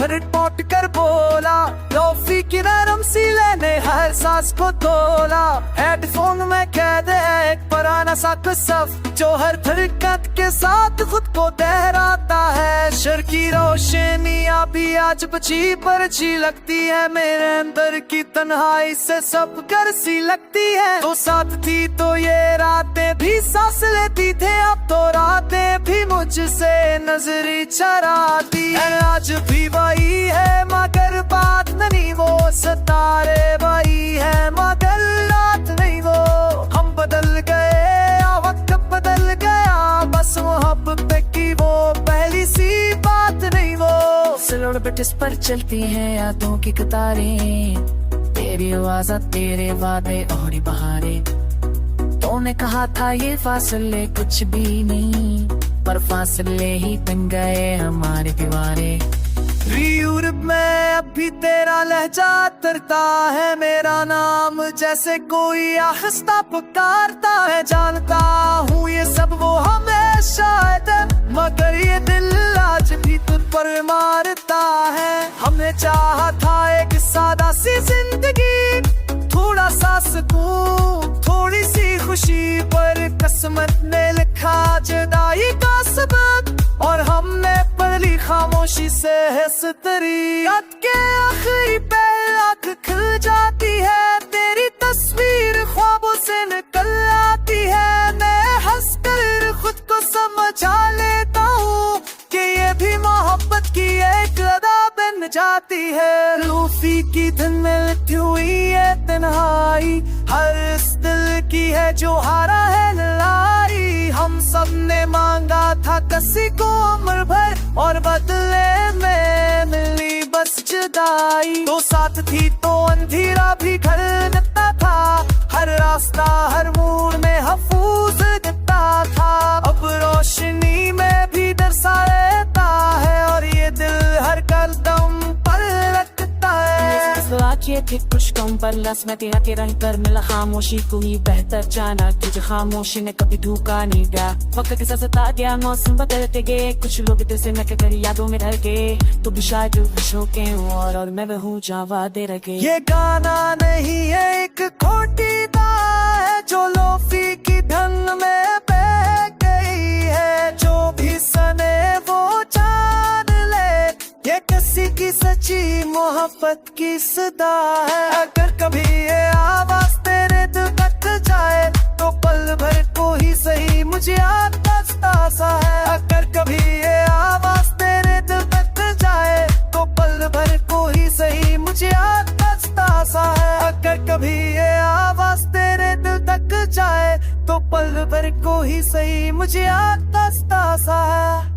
भर पौट कर बोला, टॉफी की नरम सी लेने हर सांस को तोला। हेडफोन में कैद है एक पुराना सा कसफ, जो हर धड़कन के साथ खुद को दोहराता है। शर की रोशनियां भी आज बची परछी लगती है, मेरे अंदर की तन्हाई से सब कर सी लगती है। तो साथ थी तो ये रातें भी सांस लेती थे, अब तो रातें भी मुझसे नजरी चराती है। आज भी वही है मगर बात नहीं वो, सितारे वही है मगर रात नहीं वो। हम बदल गए, वक्त बदल गया, बस मोहब्बत की वो पहली सी बात नहीं वो। सिलोड़ पे जिस पर चलती हैं यादों की कतारें, तेरी आवाज़ तेरे वादे और बहारे। तूने कहा था ये फासले कुछ भी नहीं, पर फासले ही बन गए हमारे दीवारे। यूरोप में अभी तेरा लहजा तरता है, मेरा नाम जैसे कोई आहिस्ता पुकारता है। जानता हूँ ये सब वो हमेशा है, मगर ये दिल आज भी तुझ पर मारता है। हमने चाहा था एक सादा सी जिंदगी, थोड़ा सा सुकून, थोड़ी सी खुशी, पर किस्मत ने लिखा जुदाई का सबक, और हमने पहली खामोशी से हंसतरी के आखिरी पे आँख खुल जाती है। तेरी तस्वीर ख्वाबों से निकल आती है, मैं हंसकर खुद को समझा लेता हूँ कि ये भी मोहब्बत की एक अदा बन जाती है। लूफी की धुन में लिखी हुई है तन्हाई, हर इस दिल की है जो हारा है लड़ाई। हम सब ने मांगा था किसी को उम्र भर, और बदले में मिली बस जुदाई। तो साथ थी तो अंधेरा भी घर लगता था, हर रास्ता हर मोड़ में हफूज देता था। अब रोशनी में भी डर सा रहता है, और ये दिल हर कदम पर रखता है। ये थे कुछ कम पर लस में तेरा के रंग पर मिला खामोशी को ही बेहतर जाना, तुझे खामोशी ने कभी धोखा नहीं दिया। वक्त के साथ सता गया, मौसम बदलते गए, कुछ लोग दिल से न कर यादों में ढल गए। तो भी शायद खुश हो के और मैं वह जावा दे रखे। ये गाना नहीं है एक खोटी बात है, जो लोफी की धन में बह गई है। जो भी सने वो जान ले, ये किसी की सच्ची मोहब्बत की सदा है। अगर कभी ये आवाज तेरे दिल तक जाए, तो पल भर को ही सही मुझे आस्ता सा है। अगर कभी ये आवाज तेरे दिल तक जाए, तो पल भर को ही सही मुझे आस्ता सा है। अगर कभी ये आवाज तेरे दिल तक जाए, तो पल भर को ही सही मुझे आस्ता सा है।